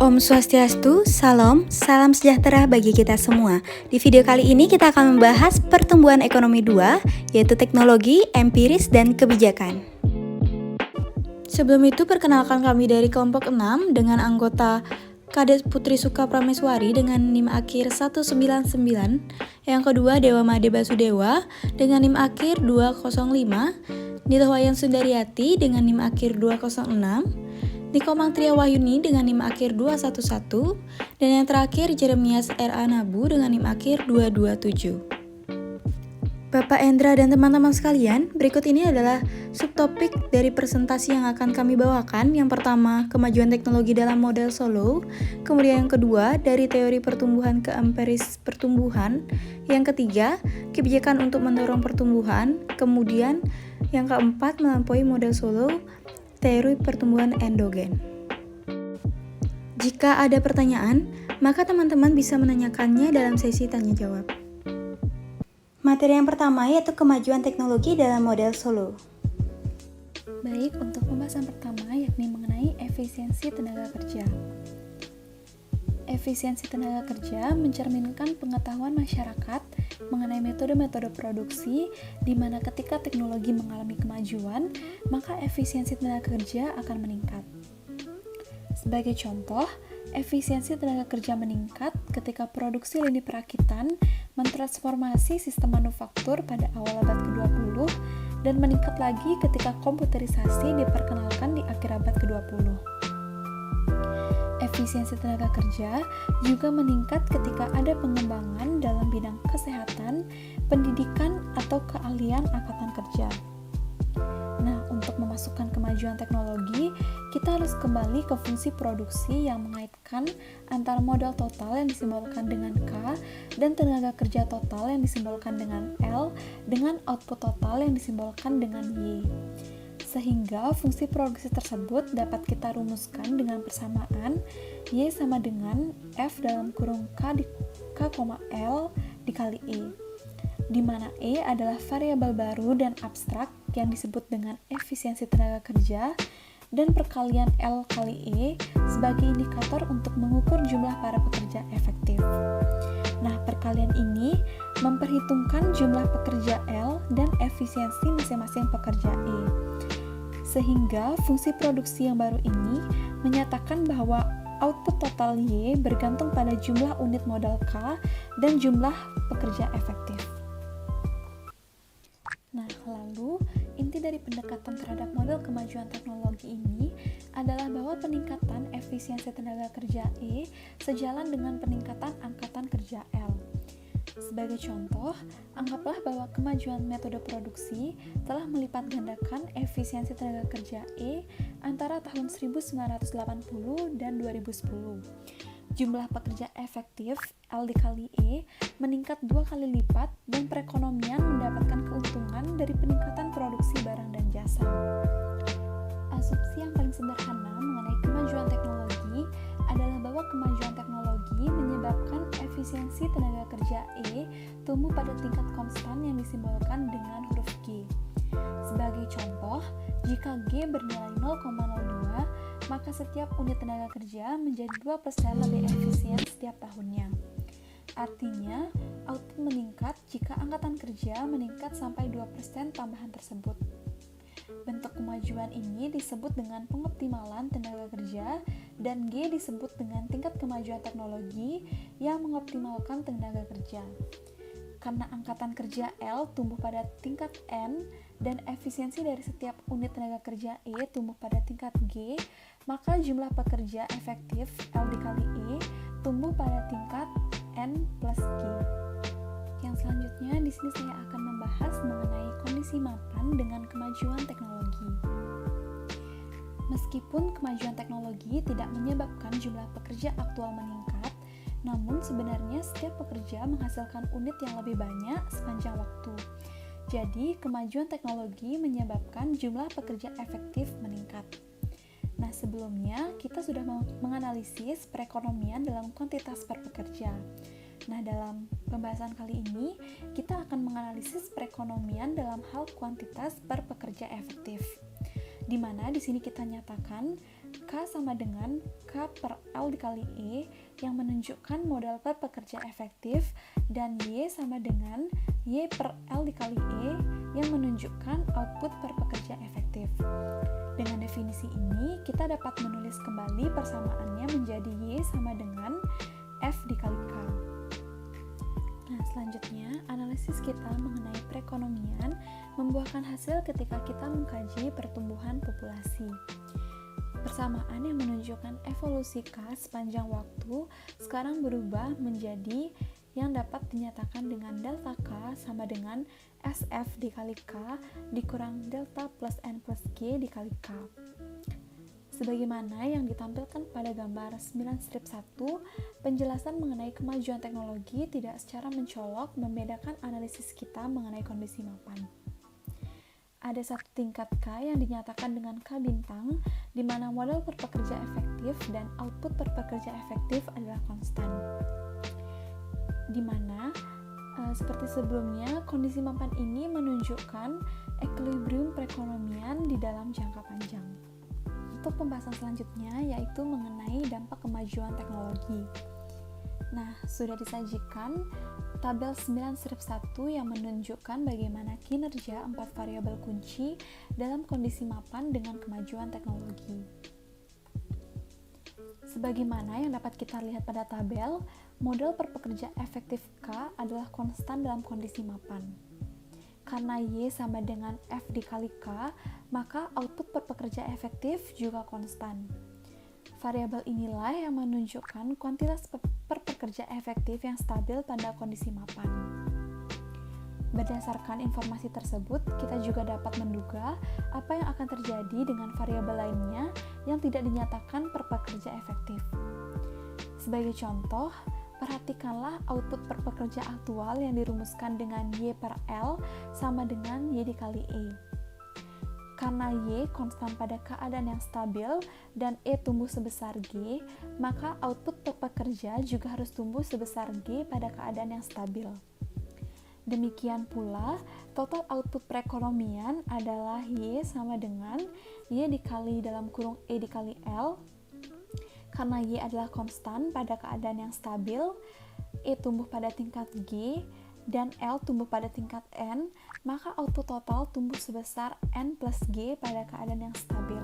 Om Swastiastu, salam sejahtera bagi kita semua. Di video kali ini kita akan membahas pertumbuhan ekonomi 2, yaitu teknologi, empiris, dan kebijakan. Sebelum itu, perkenalkan kami dari kelompok 6 dengan anggota Kades Putri Suka Prameswari dengan NIM akhir 199, yang kedua Dewa Made Basudewa dengan NIM akhir 205, Nilwayan Sundaryati dengan NIM akhir 206, Nikomang Tria Wahyuni dengan NIM akhir 211, dan yang terakhir Jeremias R.A. Nabu dengan NIM akhir 227. Bapak Endra dan teman-teman sekalian, berikut ini adalah subtopik dari presentasi yang akan kami bawakan. Yang pertama, kemajuan teknologi dalam model Solow. Kemudian yang kedua, dari teori pertumbuhan ke empiris pertumbuhan. Yang ketiga, kebijakan untuk mendorong pertumbuhan. Kemudian yang keempat, melampaui model Solow, teori pertumbuhan endogen. Jika ada pertanyaan, maka teman-teman bisa menanyakannya dalam sesi tanya jawab. Materi yang pertama yaitu kemajuan teknologi dalam model Solow. Baik, untuk pembahasan pertama yakni mengenai efisiensi tenaga kerja. Efisiensi tenaga kerja mencerminkan pengetahuan masyarakat mengenai metode-metode produksi di mana ketika teknologi mengalami kemajuan, maka efisiensi tenaga kerja akan meningkat. Sebagai contoh, efisiensi tenaga kerja meningkat ketika produksi lini perakitan mentransformasi sistem manufaktur pada awal abad ke-20 dan meningkat lagi ketika komputerisasi diperkenalkan di akhir abad ke-20. Efisiensi tenaga kerja juga meningkat ketika ada pengembangan dalam bidang kesehatan, pendidikan, atau keahlian angkatan kerja. Nah, untuk memasukkan kemajuan teknologi, kita harus kembali ke fungsi produksi yang mengaitkan antara modal total yang disimbolkan dengan K dan tenaga kerja total yang disimbolkan dengan L dengan output total yang disimbolkan dengan Y. Sehingga fungsi produksi tersebut dapat kita rumuskan dengan persamaan Y sama dengan F dalam kurung K L dikali E, di mana E adalah variabel baru dan abstrak yang disebut dengan efisiensi tenaga kerja dan perkalian L kali E sebagai indikator untuk mengukur jumlah para pekerja efektif. Nah, perkalian ini memperhitungkan jumlah pekerja L dan efisiensi masing-masing pekerja E. Sehingga fungsi produksi yang baru ini menyatakan bahwa output total Y bergantung pada jumlah unit modal K dan jumlah pekerja efektif. Nah, lalu inti dari pendekatan terhadap model kemajuan teknologi ini adalah bahwa peningkatan efisiensi tenaga kerja E sejalan dengan peningkatan angkatan kerja L. Sebagai contoh, anggaplah bahwa kemajuan metode produksi telah melipat gandakan efisiensi tenaga kerja E antara tahun 1980 dan 2010. Jumlah pekerja efektif L dikali E meningkat 2 kali lipat dan perekonomian mendapatkan keuntungan dari peningkatan produksi barang dan jasa. Asumsi yang paling sederhana mengenai kemajuan teknologi adalah bahwa kemajuan teknologi menyebabkan efisiensi tenaga kerja E tumbuh pada tingkat konstan yang disimbolkan dengan huruf G. Sebagai contoh, jika G bernilai 0,02, maka setiap unit tenaga kerja menjadi 2% lebih efisien setiap tahunnya. Artinya, output meningkat jika angkatan kerja meningkat sampai 2% tambahan tersebut. Bentuk kemajuan ini disebut dengan pengoptimalan tenaga kerja dan G disebut dengan tingkat kemajuan teknologi yang mengoptimalkan tenaga kerja. Karena angkatan kerja L tumbuh pada tingkat N dan efisiensi dari setiap unit tenaga kerja E tumbuh pada tingkat G, maka jumlah pekerja efektif L dikali E tumbuh pada tingkat N plus G. Yang selanjutnya, di sini saya akan membahas mengenai kondisi mapan dengan kemajuan teknologi. Meskipun kemajuan teknologi tidak menyebabkan jumlah pekerja aktual meningkat, namun sebenarnya setiap pekerja menghasilkan unit yang lebih banyak sepanjang waktu. Jadi, kemajuan teknologi menyebabkan jumlah pekerja efektif meningkat. Nah, sebelumnya kita sudah menganalisis perekonomian dalam kuantitas per pekerja. Nah, dalam pembahasan kali ini, kita akan menganalisis perekonomian dalam hal kuantitas per pekerja efektif. Di mana di sini kita nyatakan K sama dengan K per L dikali E yang menunjukkan modal per pekerja efektif, dan Y sama dengan Y per L dikali E yang menunjukkan output per pekerja efektif. Dengan definisi ini, kita dapat menulis kembali persamaannya menjadi Y sama dengan F dikali K. Nah, selanjutnya, analisis kita mengenai perekonomian membuahkan hasil ketika kita mengkaji pertumbuhan populasi. Persamaan yang menunjukkan evolusi K sepanjang waktu sekarang berubah menjadi yang dapat dinyatakan dengan delta K sama dengan SF dikali K dikurang delta plus N plus G dikali K. Sebagaimana yang ditampilkan pada gambar 9 strip 1, penjelasan mengenai kemajuan teknologi tidak secara mencolok membedakan analisis kita mengenai kondisi mapan. Ada satu tingkat K yang dinyatakan dengan K bintang, di mana modal per pekerja efektif dan output per pekerja efektif adalah konstan. Di mana, seperti sebelumnya, kondisi mapan ini menunjukkan equilibrium perekonomian di dalam jangka panjang. Untuk pembahasan selanjutnya yaitu mengenai dampak kemajuan teknologi. Nah, sudah disajikan tabel 9 strip 1 yang menunjukkan bagaimana kinerja 4 variabel kunci dalam kondisi mapan dengan kemajuan teknologi. Sebagaimana yang dapat kita lihat pada tabel, modal per pekerja efektif K adalah konstan dalam kondisi mapan. Karena Y sama dengan F dikali K, maka output per pekerja efektif juga konstan. Variabel inilah yang menunjukkan kuantitas per pekerja efektif yang stabil pada kondisi mapan. Berdasarkan informasi tersebut, kita juga dapat menduga apa yang akan terjadi dengan variabel lainnya yang tidak dinyatakan per pekerja efektif. Sebagai contoh, perhatikanlah output per pekerja aktual yang dirumuskan dengan Y per L sama dengan Y dikali E. Karena Y konstan pada keadaan yang stabil dan E tumbuh sebesar G, maka output per pekerja juga harus tumbuh sebesar G pada keadaan yang stabil. Demikian pula, total output perekonomian adalah Y sama dengan Y dikali dalam kurung E dikali L. Karena Y adalah konstan pada keadaan yang stabil, E tumbuh pada tingkat G, dan L tumbuh pada tingkat N, maka output total tumbuh sebesar N plus G pada keadaan yang stabil.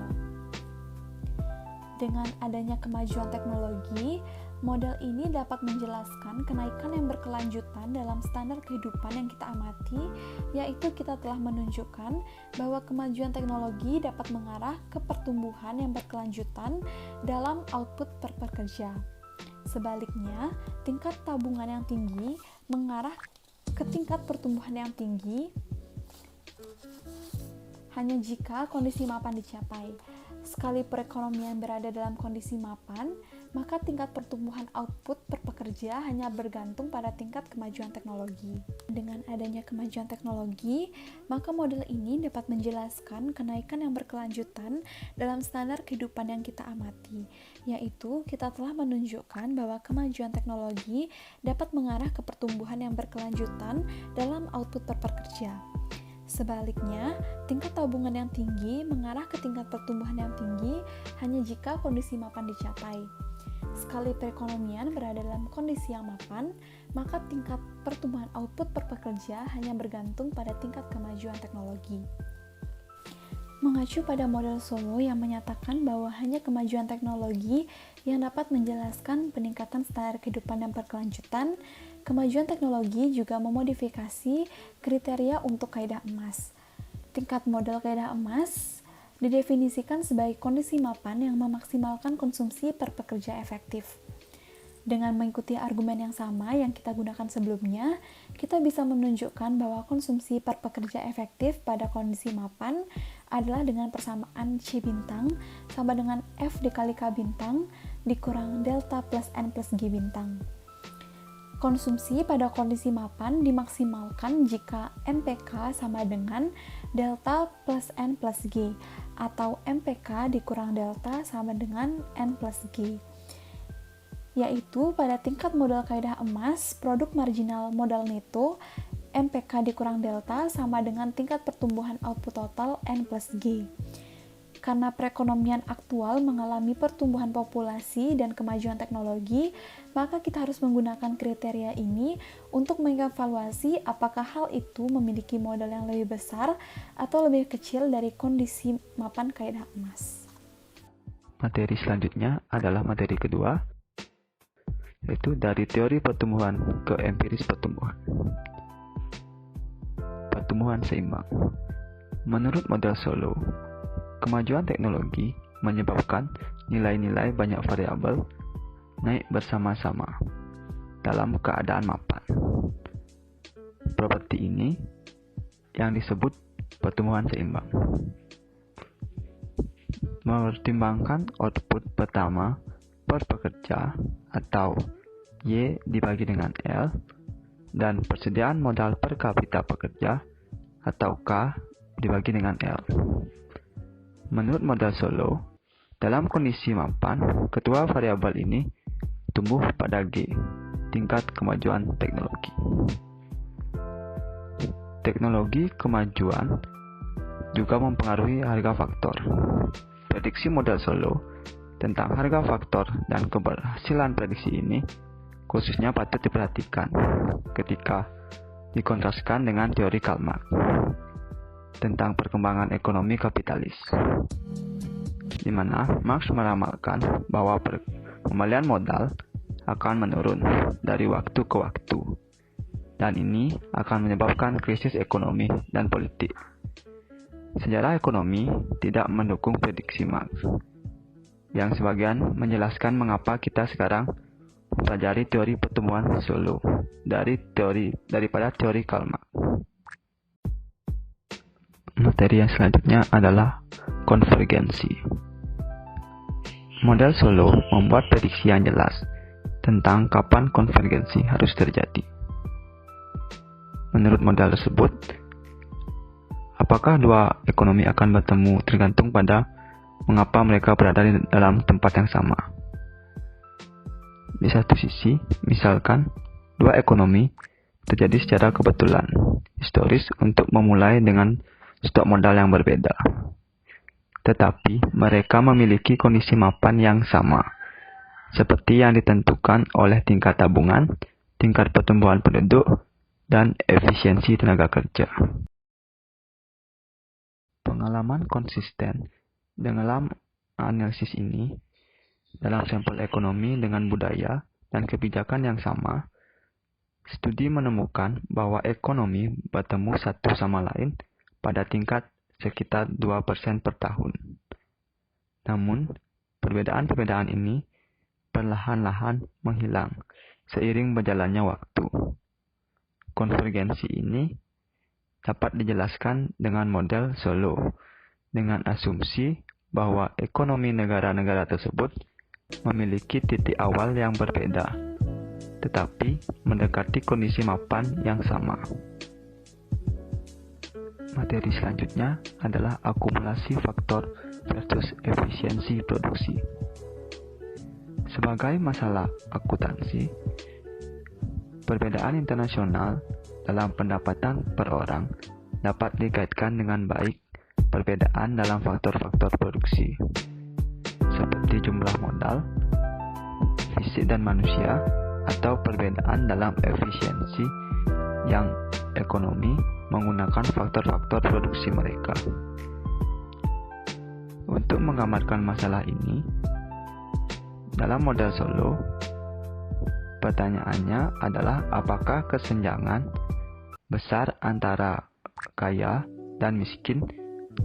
Dengan adanya kemajuan teknologi, model ini dapat menjelaskan kenaikan yang berkelanjutan dalam standar kehidupan yang kita amati, yaitu kita telah menunjukkan bahwa kemajuan teknologi dapat mengarah ke pertumbuhan yang berkelanjutan dalam output per pekerja. Sebaliknya, tingkat tabungan yang tinggi mengarah ke tingkat pertumbuhan yang tinggi hanya jika kondisi mapan dicapai. Sekali perekonomian berada dalam kondisi mapan, maka tingkat pertumbuhan output per pekerja hanya bergantung pada tingkat kemajuan teknologi. Dengan adanya kemajuan teknologi, maka model ini dapat menjelaskan kenaikan yang berkelanjutan dalam standar kehidupan yang kita amati, yaitu kita telah menunjukkan bahwa kemajuan teknologi dapat mengarah ke pertumbuhan yang berkelanjutan dalam output per pekerja. Sebaliknya, tingkat tabungan yang tinggi mengarah ke tingkat pertumbuhan yang tinggi hanya jika kondisi mapan dicapai. Sekali perekonomian berada dalam kondisi yang mapan, maka tingkat pertumbuhan output per pekerja hanya bergantung pada tingkat kemajuan teknologi. Mengacu pada model Solow yang menyatakan bahwa hanya kemajuan teknologi yang dapat menjelaskan peningkatan standar kehidupan yang berkelanjutan, kemajuan teknologi juga memodifikasi kriteria untuk kaidah emas. Tingkat modal kaidah emas didefinisikan sebagai kondisi mapan yang memaksimalkan konsumsi per pekerja efektif. Dengan mengikuti argumen yang sama yang kita gunakan sebelumnya, kita bisa menunjukkan bahwa konsumsi per pekerja efektif pada kondisi mapan adalah dengan persamaan C bintang sama dengan F dikali K bintang dikurang delta plus N plus G bintang. Konsumsi pada kondisi mapan dimaksimalkan jika MPK sama dengan delta plus N plus G atau MPK dikurang delta sama dengan N plus G, yaitu pada tingkat modal kaidah emas, produk marginal modal neto MPK dikurang delta sama dengan tingkat pertumbuhan output total N plus G. Karena perekonomian aktual mengalami pertumbuhan populasi dan kemajuan teknologi, maka kita harus menggunakan kriteria ini untuk mengevaluasi apakah hal itu memiliki modal yang lebih besar atau lebih kecil dari kondisi mapan kaidah emas. Materi selanjutnya adalah materi kedua, yaitu dari teori pertumbuhan ke empiris pertumbuhan. Pertumbuhan seimbang. Menurut model Solow, kemajuan teknologi menyebabkan nilai-nilai banyak variabel naik bersama-sama dalam keadaan mapan. Properti ini yang disebut pertumbuhan seimbang. Mempertimbangkan output pertama per pekerja atau Y dibagi dengan L dan persediaan modal per kapita pekerja atau K dibagi dengan L. Menurut model Solow, dalam kondisi mapan, kedua variabel ini tumbuh pada G, tingkat kemajuan teknologi. Teknologi kemajuan juga mempengaruhi harga faktor. Prediksi model Solow tentang harga faktor dan keberhasilan prediksi ini khususnya patut diperhatikan ketika dikontraskan dengan teori Karl Marx tentang perkembangan ekonomi kapitalis, di mana Marx meramalkan bahwa pembelian modal akan menurun dari waktu ke waktu, dan ini akan menyebabkan krisis ekonomi dan politik. Sejarah ekonomi tidak mendukung prediksi Marx, yang sebagian menjelaskan mengapa kita sekarang mempelajari teori pertumbuhan Solow daripada teori Karl Marx. Materi yang selanjutnya adalah konvergensi. Model Solow membuat prediksi yang jelas tentang kapan konvergensi harus terjadi. Menurut model tersebut, apakah dua ekonomi akan bertemu tergantung pada mengapa mereka berada di dalam tempat yang sama. Di satu sisi, misalkan dua ekonomi terjadi secara kebetulan historis untuk memulai dengan stok modal yang berbeda. Tetapi mereka memiliki kondisi mapan yang sama, seperti yang ditentukan oleh tingkat tabungan, tingkat pertumbuhan penduduk, dan efisiensi tenaga kerja. Pengalaman konsisten dalam analisis ini, dalam sampel ekonomi dengan budaya dan kebijakan yang sama, studi menemukan bahwa ekonomi bertemu satu sama lain pada tingkat sekitar 2% per tahun. Namun, perbedaan-perbedaan ini perlahan-lahan menghilang seiring berjalannya waktu. Konvergensi ini dapat dijelaskan dengan model Solow, dengan asumsi bahwa ekonomi negara-negara tersebut memiliki titik awal yang berbeda, tetapi mendekati kondisi mapan yang sama. Materi selanjutnya adalah akumulasi faktor versus efisiensi produksi. Sebagai masalah akuntansi, perbedaan internasional dalam pendapatan per orang dapat dikaitkan dengan baik perbedaan dalam faktor-faktor produksi, seperti jumlah modal, fisik dan manusia, atau perbedaan dalam efisiensi yang ekonomi menggunakan faktor-faktor produksi mereka. Untuk menggambarkan masalah ini, dalam model Solow, pertanyaannya adalah apakah kesenjangan besar antara kaya dan miskin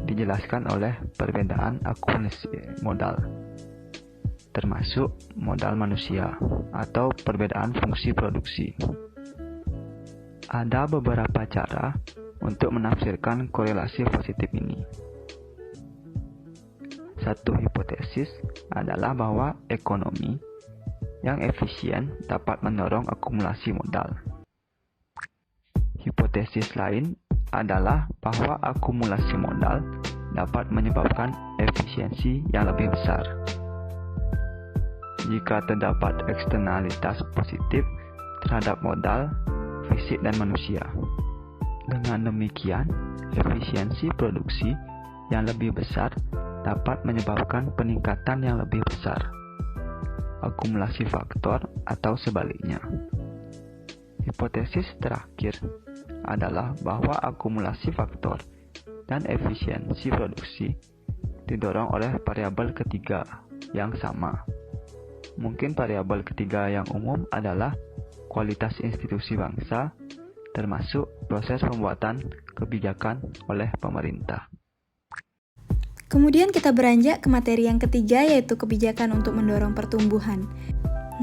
dijelaskan oleh perbedaan akumulasi modal, termasuk modal manusia atau perbedaan fungsi produksi. Ada beberapa cara untuk menafsirkan korelasi positif ini. Satu hipotesis adalah bahwa ekonomi yang efisien dapat mendorong akumulasi modal. Hipotesis lain adalah bahwa akumulasi modal dapat menyebabkan efisiensi yang lebih besar. Jika terdapat eksternalitas positif terhadap modal, fisik dan manusia. Dengan demikian, efisiensi produksi yang lebih besar dapat menyebabkan peningkatan yang lebih besar, akumulasi faktor atau sebaliknya. Hipotesis terakhir adalah bahwa akumulasi faktor dan efisiensi produksi didorong oleh variabel ketiga yang sama. Mungkin variabel ketiga yang umum adalah kualitas institusi bangsa, termasuk proses pembuatan kebijakan oleh pemerintah. Kemudian kita beranjak ke materi yang ketiga, yaitu kebijakan untuk mendorong pertumbuhan.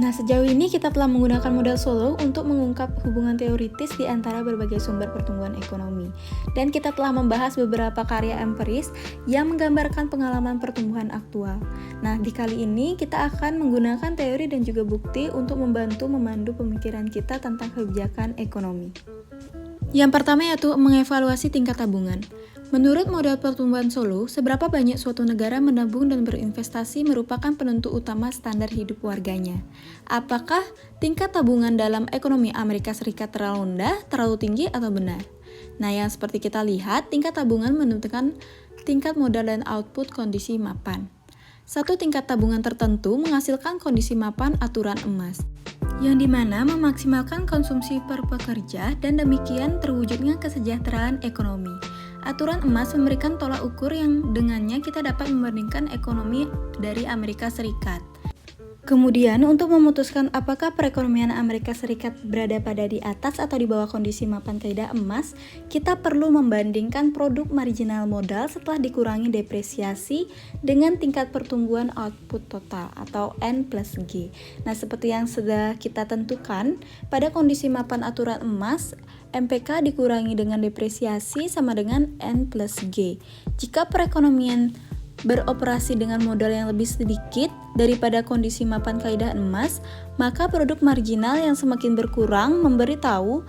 Nah, sejauh ini kita telah menggunakan model Solow untuk mengungkap hubungan teoritis di antara berbagai sumber pertumbuhan ekonomi. Dan kita telah membahas beberapa karya empiris yang menggambarkan pengalaman pertumbuhan aktual. Nah, di kali ini kita akan menggunakan teori dan juga bukti untuk membantu memandu pemikiran kita tentang kebijakan ekonomi. Yang pertama yaitu mengevaluasi tingkat tabungan. Menurut model pertumbuhan Solow, seberapa banyak suatu negara menabung dan berinvestasi merupakan penentu utama standar hidup warganya. Apakah tingkat tabungan dalam ekonomi Amerika Serikat terlalu rendah, terlalu tinggi, atau benar? Nah, yang seperti kita lihat, tingkat tabungan menentukan tingkat modal dan output kondisi mapan. Satu tingkat tabungan tertentu menghasilkan kondisi mapan aturan emas, yang dimana memaksimalkan konsumsi per pekerja dan demikian terwujudnya kesejahteraan ekonomi. Aturan emas memberikan tolak ukur yang dengannya kita dapat membandingkan ekonomi dari Amerika Serikat. Kemudian, untuk memutuskan apakah perekonomian Amerika Serikat berada pada di atas atau di bawah kondisi mapan kaidah emas, kita perlu membandingkan produk marginal modal setelah dikurangi depresiasi dengan tingkat pertumbuhan output total atau N+G. Nah, seperti yang sudah kita tentukan, pada kondisi mapan aturan emas, MPK dikurangi dengan depresiasi sama dengan N+G. Jika perekonomian beroperasi dengan modal yang lebih sedikit daripada kondisi mapan kaidah emas, maka produk marginal yang semakin berkurang memberitahu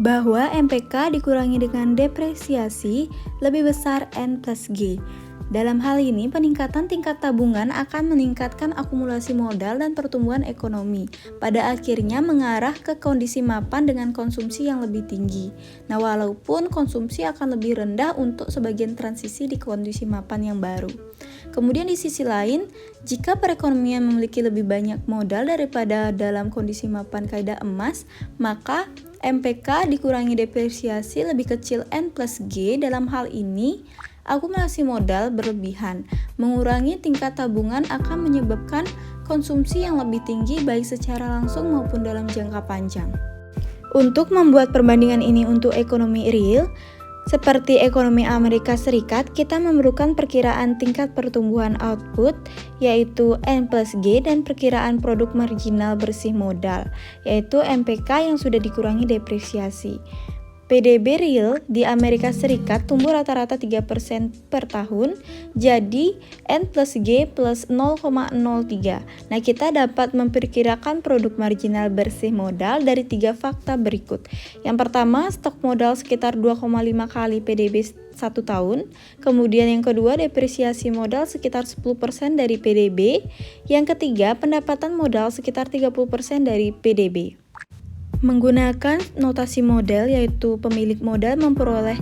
bahwa MPK dikurangi dengan depresiasi lebih besar N+G. Dalam hal ini, peningkatan tingkat tabungan akan meningkatkan akumulasi modal dan pertumbuhan ekonomi, pada akhirnya mengarah ke kondisi mapan dengan konsumsi yang lebih tinggi. Nah, walaupun konsumsi akan lebih rendah untuk sebagian transisi di kondisi mapan yang baru. Kemudian di sisi lain, jika perekonomian memiliki lebih banyak modal daripada dalam kondisi mapan kaidah emas, maka MPK dikurangi depresiasi lebih kecil N+G. Dalam hal ini, akumulasi modal berlebihan. Mengurangi tingkat tabungan akan menyebabkan konsumsi yang lebih tinggi baik secara langsung maupun dalam jangka panjang. Untuk membuat perbandingan ini untuk ekonomi real, seperti ekonomi Amerika Serikat, kita memerlukan perkiraan tingkat pertumbuhan output, yaitu N+G, dan perkiraan produk marginal bersih modal, yaitu MPK yang sudah dikurangi depresiasi. PDB real di Amerika Serikat tumbuh rata-rata 3% per tahun, jadi N+G plus 0,03. Nah, kita dapat memperkirakan produk marginal bersih modal dari 3 fakta berikut. Yang pertama, stok modal sekitar 2,5 kali PDB 1 tahun. Kemudian yang kedua, depresiasi modal sekitar 10% dari PDB. Yang ketiga, pendapatan modal sekitar 30% dari PDB. Menggunakan notasi model, yaitu pemilik modal memperoleh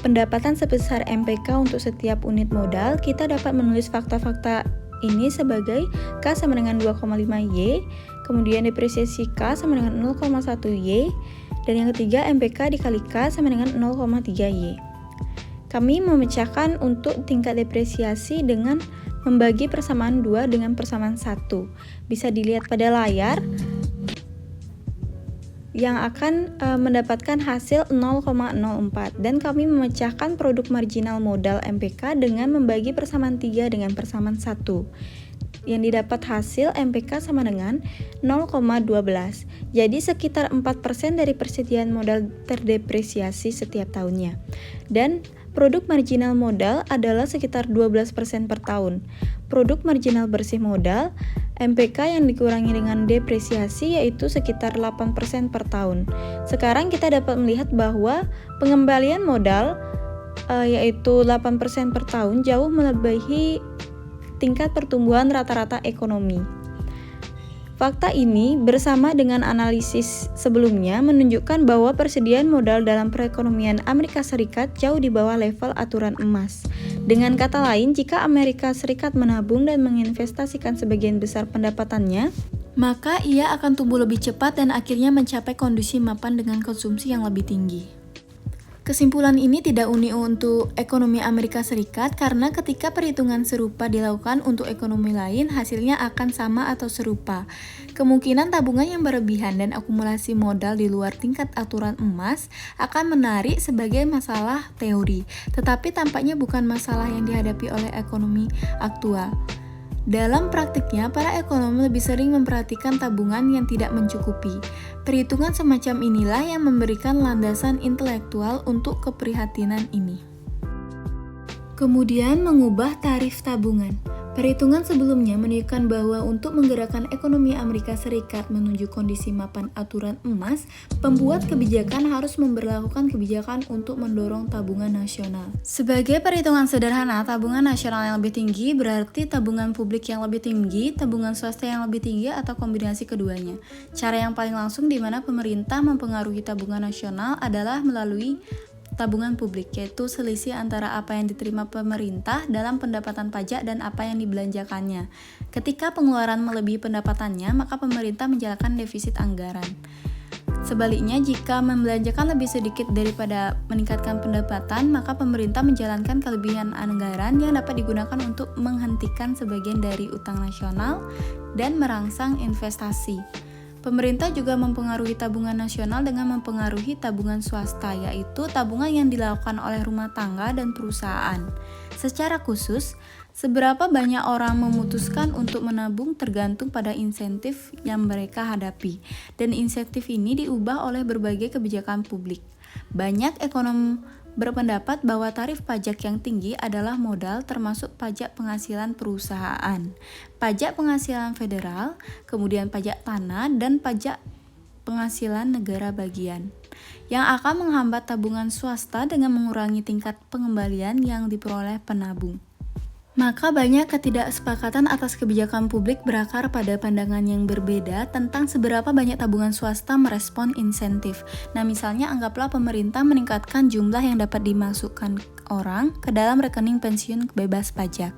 pendapatan sebesar MPK untuk setiap unit modal, kita dapat menulis fakta-fakta ini sebagai K sama dengan 2,5Y, kemudian depresiasi K sama dengan 0,1Y, dan yang ketiga MPK dikali K sama dengan 0,3Y. Kami memecahkan untuk tingkat depresiasi dengan membagi persamaan 2 dengan persamaan 1. Bisa dilihat pada layar yang akan mendapatkan hasil 0,04, dan kami memecahkan produk marginal modal MPK dengan membagi persamaan 3 dengan persamaan 1, yang didapat hasil MPK sama dengan 0,12. Jadi sekitar 4% dari persediaan modal terdepresiasi setiap tahunnya. Dan produk marginal modal adalah sekitar 12% per tahun. Produk marginal bersih modal MPK yang dikurangi dengan depresiasi yaitu sekitar 8% per tahun. Sekarang kita dapat melihat bahwa pengembalian modal yaitu 8% per tahun jauh melebihi tingkat pertumbuhan rata-rata ekonomi. Fakta ini bersama dengan analisis sebelumnya menunjukkan bahwa persediaan modal dalam perekonomian Amerika Serikat jauh di bawah level aturan emas. Dengan kata lain, jika Amerika Serikat menabung dan menginvestasikan sebagian besar pendapatannya, maka ia akan tumbuh lebih cepat dan akhirnya mencapai kondisi mapan dengan konsumsi yang lebih tinggi. Kesimpulan ini tidak unik untuk ekonomi Amerika Serikat karena ketika perhitungan serupa dilakukan untuk ekonomi lain, hasilnya akan sama atau serupa. Kemungkinan tabungan yang berlebihan dan akumulasi modal di luar tingkat aturan emas akan menarik sebagai masalah teori, tetapi tampaknya bukan masalah yang dihadapi oleh ekonomi aktual. Dalam praktiknya, para ekonom lebih sering memperhatikan tabungan yang tidak mencukupi. Perhitungan semacam inilah yang memberikan landasan intelektual untuk keprihatinan ini. Kemudian mengubah tarif tabungan. Perhitungan sebelumnya menunjukkan bahwa untuk menggerakkan ekonomi Amerika Serikat menuju kondisi mapan aturan emas, pembuat kebijakan harus memberlakukan kebijakan untuk mendorong tabungan nasional. Sebagai perhitungan sederhana, tabungan nasional yang lebih tinggi berarti tabungan publik yang lebih tinggi, tabungan swasta yang lebih tinggi, atau kombinasi keduanya. Cara yang paling langsung di mana pemerintah mempengaruhi tabungan nasional adalah melalui tabungan publik, yaitu selisih antara apa yang diterima pemerintah dalam pendapatan pajak dan apa yang dibelanjakannya. Ketika pengeluaran melebihi pendapatannya, maka pemerintah menjalankan defisit anggaran. Sebaliknya, jika membelanjakan lebih sedikit daripada meningkatkan pendapatan, maka pemerintah menjalankan kelebihan anggaran yang dapat digunakan untuk menghentikan sebagian dari utang nasional dan merangsang investasi. Pemerintah juga mempengaruhi tabungan nasional dengan mempengaruhi tabungan swasta, yaitu tabungan yang dilakukan oleh rumah tangga dan perusahaan. Secara khusus, seberapa banyak orang memutuskan untuk menabung tergantung pada insentif yang mereka hadapi, dan insentif ini diubah oleh berbagai kebijakan publik. Banyak ekonom berpendapat bahwa tarif pajak yang tinggi adalah modal termasuk pajak penghasilan perusahaan, pajak penghasilan federal, kemudian pajak tanah, dan pajak penghasilan negara bagian, yang akan menghambat tabungan swasta dengan mengurangi tingkat pengembalian yang diperoleh penabung. Maka banyak ketidaksepakatan atas kebijakan publik berakar pada pandangan yang berbeda tentang seberapa banyak tabungan swasta merespon insentif. Nah, misalnya anggaplah pemerintah meningkatkan jumlah yang dapat dimasukkan orang ke dalam rekening pensiun bebas pajak.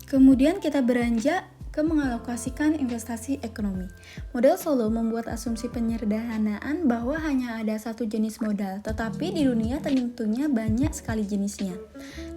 Kemudian kita beranjak ke mengalokasikan investasi ekonomi. Model Solow membuat asumsi penyederhanaan bahwa hanya ada satu jenis modal, tetapi di dunia tentunya banyak sekali jenisnya.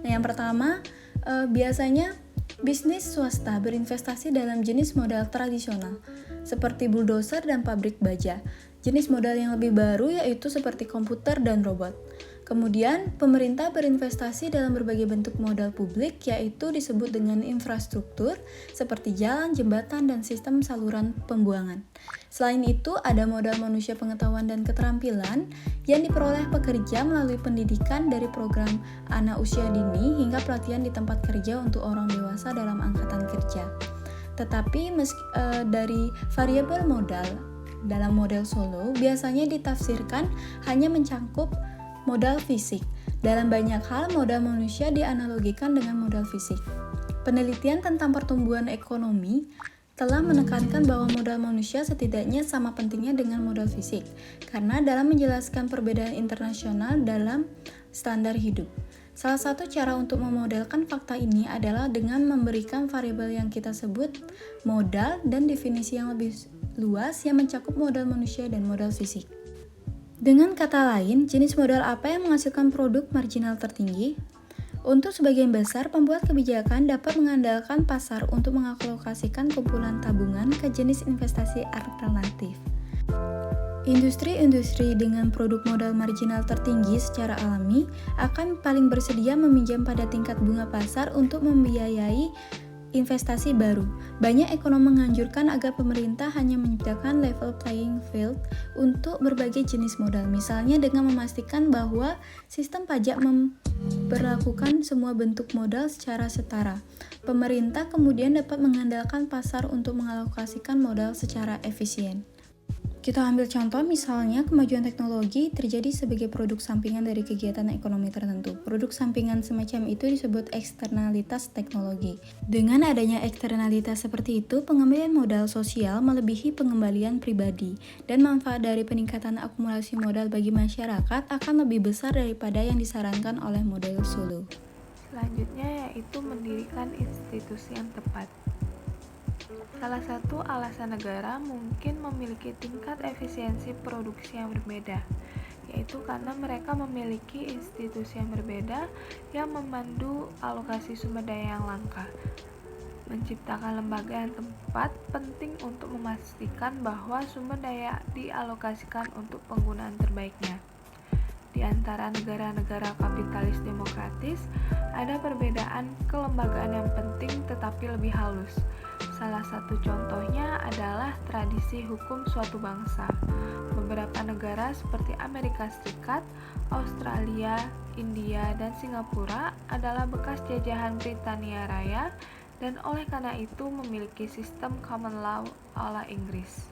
Nah, yang pertama, biasanya bisnis swasta berinvestasi dalam jenis modal tradisional seperti bulldozer dan pabrik baja. Jenis modal yang lebih baru yaitu seperti komputer dan robot. Kemudian, pemerintah berinvestasi dalam berbagai bentuk modal publik yaitu disebut dengan infrastruktur seperti jalan, jembatan, dan sistem saluran pembuangan. Selain itu, ada modal manusia pengetahuan dan keterampilan yang diperoleh pekerja melalui pendidikan dari program anak usia dini hingga pelatihan di tempat kerja untuk orang dewasa dalam angkatan kerja. Tetapi dari variabel modal dalam model Solow biasanya ditafsirkan hanya mencakup modal fisik. Dalam banyak hal, modal manusia dianalogikan dengan modal fisik. Penelitian tentang pertumbuhan ekonomi telah menekankan bahwa modal manusia setidaknya sama pentingnya dengan modal fisik, karena dalam menjelaskan perbedaan internasional dalam standar hidup. Salah satu cara untuk memodelkan fakta ini adalah dengan memberikan variabel yang kita sebut modal dan definisi yang lebih luas yang mencakup modal manusia dan modal fisik. Dengan kata lain, jenis modal apa yang menghasilkan produk marginal tertinggi? Untuk sebagian besar, pembuat kebijakan dapat mengandalkan pasar untuk mengalokasikan kumpulan tabungan ke jenis investasi alternatif. Industri-industri dengan produk modal marginal tertinggi secara alami akan paling bersedia meminjam pada tingkat bunga pasar untuk membiayai investasi baru. Banyak ekonom menganjurkan agar pemerintah hanya menciptakan level playing field untuk berbagai jenis modal, misalnya dengan memastikan bahwa sistem pajak memperlakukan semua bentuk modal secara setara. Pemerintah kemudian dapat mengandalkan pasar untuk mengalokasikan modal secara efisien. Kita ambil contoh misalnya kemajuan teknologi terjadi sebagai produk sampingan dari kegiatan ekonomi tertentu. Produk sampingan semacam itu disebut eksternalitas teknologi. Dengan adanya eksternalitas seperti itu, pengembalian modal sosial melebihi pengembalian pribadi dan manfaat dari peningkatan akumulasi modal bagi masyarakat akan lebih besar daripada yang disarankan oleh model Solow. Selanjutnya yaitu mendirikan institusi yang tepat. Salah satu alasan negara mungkin memiliki tingkat efisiensi produksi yang berbeda, yaitu karena mereka memiliki institusi yang berbeda yang memandu alokasi sumber daya yang langka. Menciptakan lembaga yang tepat penting untuk memastikan bahwa sumber daya dialokasikan untuk penggunaan terbaiknya. Di antara negara-negara kapitalis demokratis, ada perbedaan kelembagaan yang penting tetapi lebih halus. Salah satu contohnya adalah tradisi hukum suatu bangsa. Beberapa negara seperti Amerika Serikat, Australia, India, dan Singapura adalah bekas jajahan Britania Raya dan oleh karena itu memiliki sistem common law ala Inggris.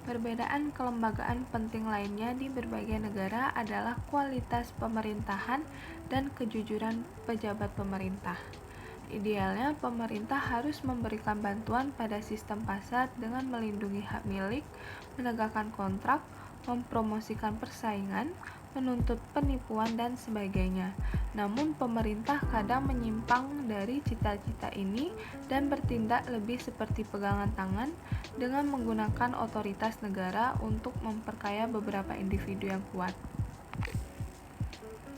Perbedaan kelembagaan penting lainnya di berbagai negara adalah kualitas pemerintahan dan kejujuran pejabat pemerintah. Idealnya, pemerintah harus memberikan bantuan pada sistem pasar dengan melindungi hak milik, menegakkan kontrak, mempromosikan persaingan, menuntut penipuan, dan sebagainya. Namun, pemerintah kadang menyimpang dari cita-cita ini dan bertindak lebih seperti pegangan tangan dengan menggunakan otoritas negara untuk memperkaya beberapa individu yang kuat.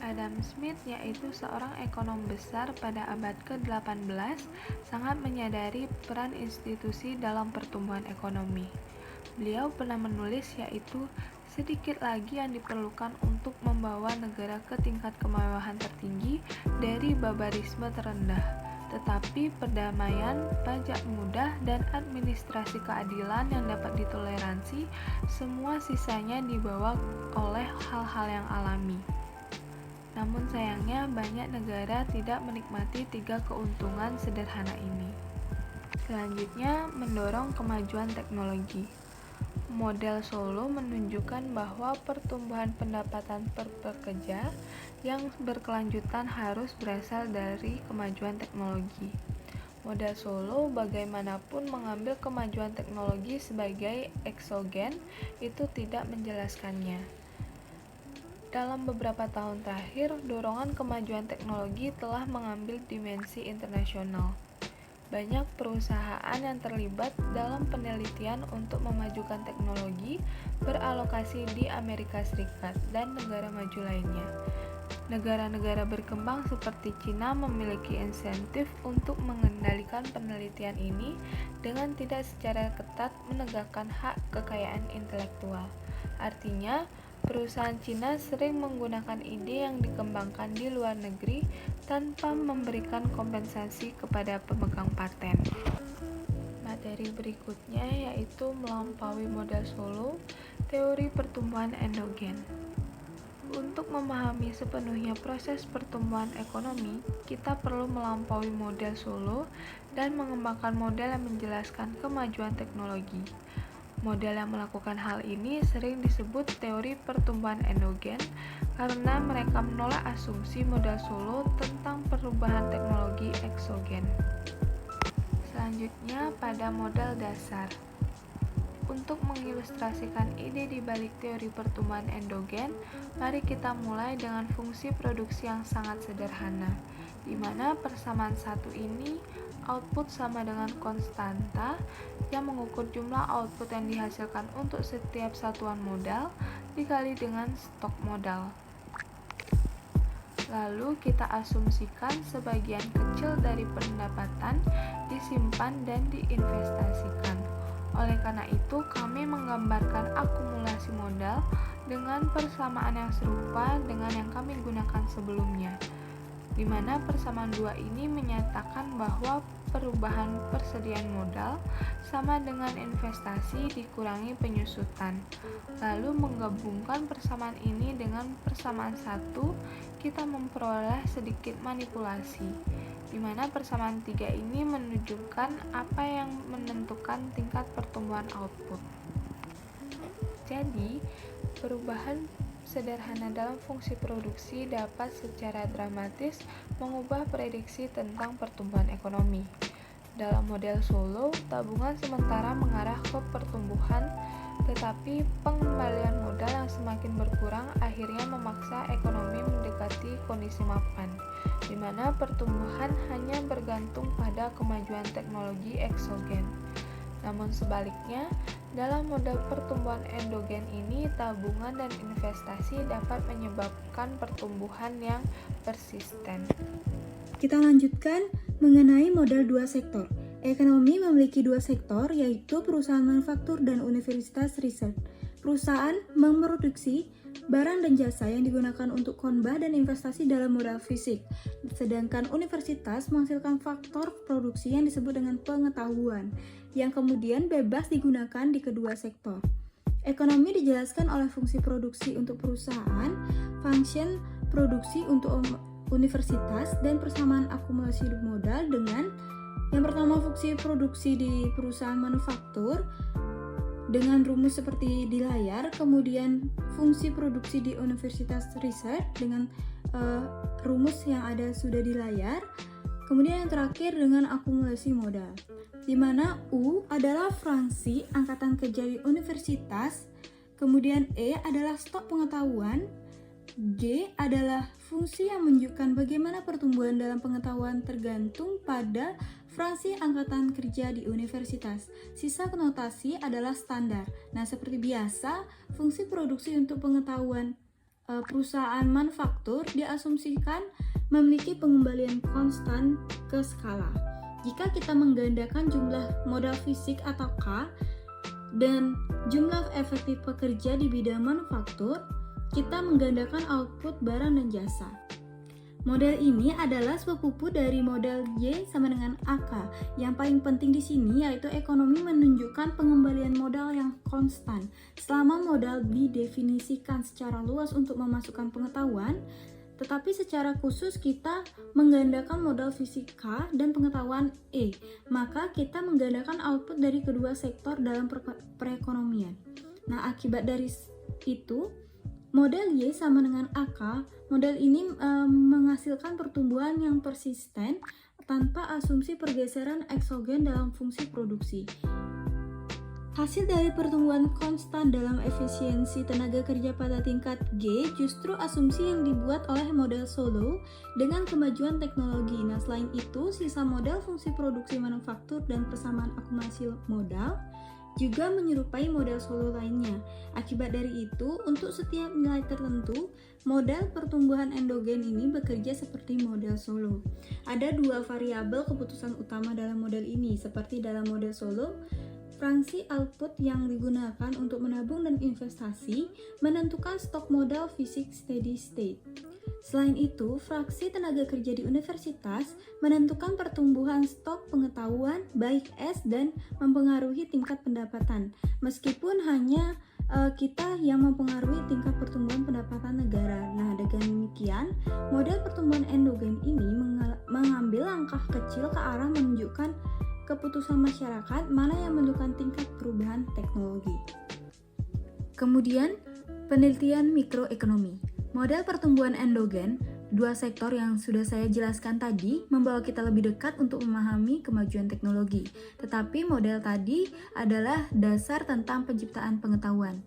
Adam Smith, yaitu seorang ekonom besar pada abad ke-18, sangat menyadari peran institusi dalam pertumbuhan ekonomi. Beliau pernah menulis yaitu sedikit lagi yang diperlukan untuk membawa negara ke tingkat kemewahan tertinggi dari barbarisme terendah, tetapi perdamaian, pajak mudah, dan administrasi keadilan yang dapat ditoleransi, semua sisanya dibawa oleh hal-hal yang alami. Namun sayangnya banyak negara tidak menikmati tiga keuntungan sederhana ini. Selanjutnya, mendorong kemajuan teknologi. Model Solow menunjukkan bahwa pertumbuhan pendapatan per pekerja yang berkelanjutan harus berasal dari kemajuan teknologi. Model Solow bagaimanapun mengambil kemajuan teknologi sebagai eksogen, itu tidak menjelaskannya. Dalam beberapa tahun terakhir, dorongan kemajuan teknologi telah mengambil dimensi internasional. Banyak perusahaan yang terlibat dalam penelitian untuk memajukan teknologi beralokasi di Amerika Serikat dan negara maju lainnya. Negara-negara berkembang seperti Cina memiliki insentif untuk mengendalikan penelitian ini dengan tidak secara ketat menegakkan hak kekayaan intelektual. Artinya, perusahaan Cina sering menggunakan ide yang dikembangkan di luar negeri tanpa memberikan kompensasi kepada pemegang paten. Materi berikutnya yaitu melampaui model Solow, teori pertumbuhan endogen. Untuk memahami sepenuhnya proses pertumbuhan ekonomi, kita perlu melampaui model Solow dan mengembangkan model yang menjelaskan kemajuan teknologi. Model yang melakukan hal ini sering disebut teori pertumbuhan endogen karena mereka menolak asumsi model Solow tentang perubahan teknologi eksogen. Selanjutnya, pada model dasar. Untuk mengilustrasikan ide di balik teori pertumbuhan endogen, mari kita mulai dengan fungsi produksi yang sangat sederhana, di mana persamaan satu ini output sama dengan konstanta yang mengukur jumlah output yang dihasilkan untuk setiap satuan modal dikali dengan stok modal. Lalu kita asumsikan sebagian kecil dari pendapatan disimpan dan diinvestasikan. Oleh karena itu, kami menggambarkan akumulasi modal dengan persamaan yang serupa dengan yang kami gunakan sebelumnya, di mana persamaan dua ini menyatakan bahwa perubahan persediaan modal sama dengan investasi dikurangi penyusutan. Lalu menggabungkan persamaan ini dengan persamaan satu, kita memperoleh sedikit manipulasi, di mana persamaan tiga ini menunjukkan apa yang menentukan tingkat pertumbuhan output. Jadi, perubahan sederhana dalam fungsi produksi dapat secara dramatis mengubah prediksi tentang pertumbuhan ekonomi. Dalam model Solow, tabungan sementara mengarah ke pertumbuhan, tetapi pengembalian modal yang semakin berkurang akhirnya memaksa ekonomi mendekati kondisi mapan, di mana pertumbuhan hanya bergantung pada kemajuan teknologi eksogen. Namun sebaliknya, dalam model pertumbuhan endogen ini, tabungan dan investasi dapat menyebabkan pertumbuhan yang persisten. Kita lanjutkan mengenai model dua sektor. Ekonomi memiliki dua sektor, yaitu perusahaan manufaktur dan universitas riset. Perusahaan memproduksi barang dan jasa yang digunakan untuk konbah dan investasi dalam modal fisik, sedangkan universitas menghasilkan faktor produksi yang disebut dengan pengetahuan, yang kemudian bebas digunakan di kedua sektor. Ekonomi dijelaskan oleh fungsi produksi untuk perusahaan, function produksi untuk universitas, dan persamaan akumulasi modal dengan yang pertama fungsi produksi di perusahaan manufaktur dengan rumus seperti di layar, kemudian fungsi produksi di universitas riset dengan rumus yang ada sudah di layar, kemudian yang terakhir dengan akumulasi modal, di mana U adalah fraksi angkatan kerja di universitas, kemudian E adalah stok pengetahuan, G adalah fungsi yang menunjukkan bagaimana pertumbuhan dalam pengetahuan tergantung pada fraksi angkatan kerja di universitas. Sisa konotasi adalah standar. Nah, seperti biasa, fungsi produksi untuk pengetahuan perusahaan manufaktur diasumsikan memiliki pengembalian konstan ke skala. Jika kita menggandakan jumlah modal fisik atau K dan jumlah efektif pekerja di bidang manufaktur, kita menggandakan output barang dan jasa. Model ini adalah sepupu dari model Y sama dengan AK. Yang paling penting di sini yaitu ekonomi menunjukkan pengembalian modal yang konstan. Selama modal didefinisikan secara luas untuk memasukkan pengetahuan, tetapi secara khusus kita menggandakan modal fisik K dan pengetahuan E, maka kita menggandakan output dari kedua sektor dalam perekonomian. Nah, akibat dari itu, model Y sama dengan AK, model ini menghasilkan pertumbuhan yang persisten tanpa asumsi pergeseran eksogen dalam fungsi produksi. Hasil dari pertumbuhan konstan dalam efisiensi tenaga kerja pada tingkat G justru asumsi yang dibuat oleh model Solow dengan kemajuan teknologi. Nah, selain itu, sisa model fungsi produksi manufaktur dan persamaan akumulasi modal juga menyerupai model Solow lainnya. Akibat dari itu, untuk setiap nilai tertentu, model pertumbuhan endogen ini bekerja seperti model Solow. Ada dua variabel keputusan utama dalam model ini, seperti dalam model Solow. Fraksi output yang digunakan untuk menabung dan investasi menentukan stok modal fisik steady state. Selain itu, fraksi tenaga kerja di universitas menentukan pertumbuhan stok pengetahuan baik S dan mempengaruhi tingkat pendapatan, meskipun hanya kita yang mempengaruhi tingkat pertumbuhan pendapatan negara. Nah, dengan demikian, model pertumbuhan endogen ini mengambil langkah kecil ke arah menunjukkan keputusan masyarakat mana yang menentukan tingkat perubahan teknologi. Kemudian, penelitian mikroekonomi. Model pertumbuhan endogen, dua sektor yang sudah saya jelaskan tadi, membawa kita lebih dekat untuk memahami kemajuan teknologi. Tetapi model tadi adalah dasar tentang penciptaan pengetahuan.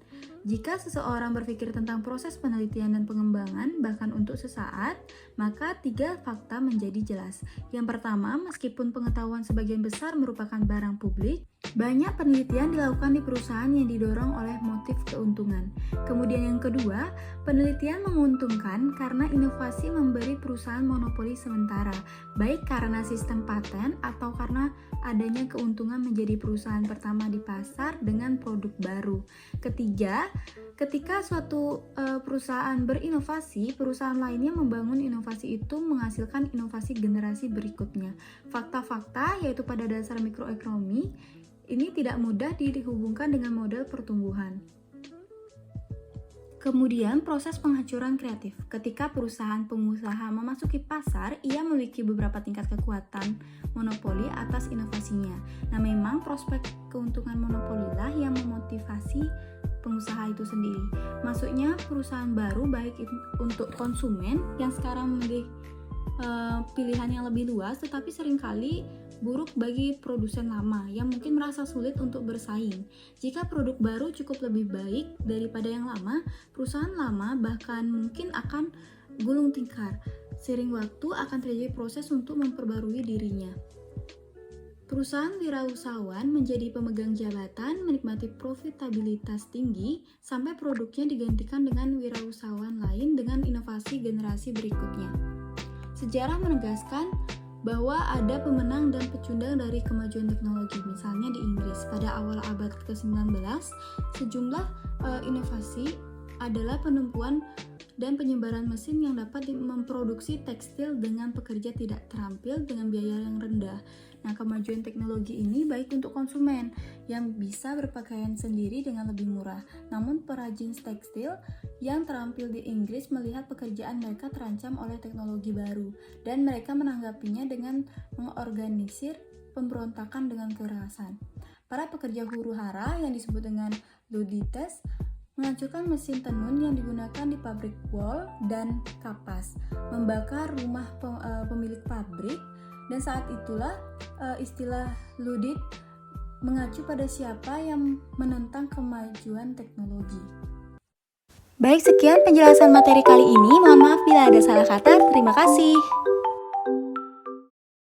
Jika seseorang berpikir tentang proses penelitian dan pengembangan, bahkan untuk sesaat, maka tiga fakta menjadi jelas. Yang pertama, meskipun pengetahuan sebagian besar merupakan barang publik, banyak penelitian dilakukan di perusahaan yang didorong oleh motif keuntungan. Kemudian yang kedua, penelitian menguntungkan karena inovasi memberi perusahaan monopoli sementara, baik karena sistem paten atau karena adanya keuntungan menjadi perusahaan pertama di pasar dengan produk baru. Ketiga, ketika suatu perusahaan berinovasi, perusahaan lainnya membangun inovasi itu menghasilkan inovasi generasi berikutnya. Fakta-fakta yaitu pada dasar mikroekonomi ini tidak mudah dihubungkan dengan model pertumbuhan. Kemudian proses penghancuran kreatif. Ketika perusahaan pengusaha memasuki pasar, ia memiliki beberapa tingkat kekuatan monopoli atas inovasinya. Nah, memang prospek keuntungan monopoli lah yang memotivasi pengusaha itu sendiri. Maksudnya perusahaan baru baik untuk konsumen yang sekarang memilih pilihan yang lebih luas, tetapi seringkali buruk bagi produsen lama yang mungkin merasa sulit untuk bersaing. Jika produk baru cukup lebih baik daripada yang lama, perusahaan lama bahkan mungkin akan gulung tikar. Seiring waktu akan terjadi proses untuk memperbarui dirinya. Perusahaan wirausahawan menjadi pemegang jabatan, menikmati profitabilitas tinggi, sampai produknya digantikan dengan wirausahawan lain dengan inovasi generasi berikutnya. Sejarah menegaskan bahwa ada pemenang dan pecundang dari kemajuan teknologi. Misalnya di Inggris, pada awal abad ke-19, sejumlah inovasi adalah penemuan dan penyebaran mesin yang dapat memproduksi tekstil dengan pekerja tidak terampil dengan biaya yang rendah. Nah, kemajuan teknologi ini baik untuk konsumen yang bisa berpakaian sendiri dengan lebih murah. Namun perajin tekstil yang terampil di Inggris melihat pekerjaan mereka terancam oleh teknologi baru dan mereka menanggapinya dengan mengorganisir pemberontakan dengan kekerasan. Para pekerja huru-hara yang disebut dengan Luddites menghancurkan mesin tenun yang digunakan di pabrik wol dan kapas, membakar rumah pemilik pabrik, dan saat itulah istilah Luddite mengacu pada siapa yang menentang kemajuan teknologi. Baik, sekian penjelasan materi kali ini. Mohon maaf bila ada salah kata. Terima kasih.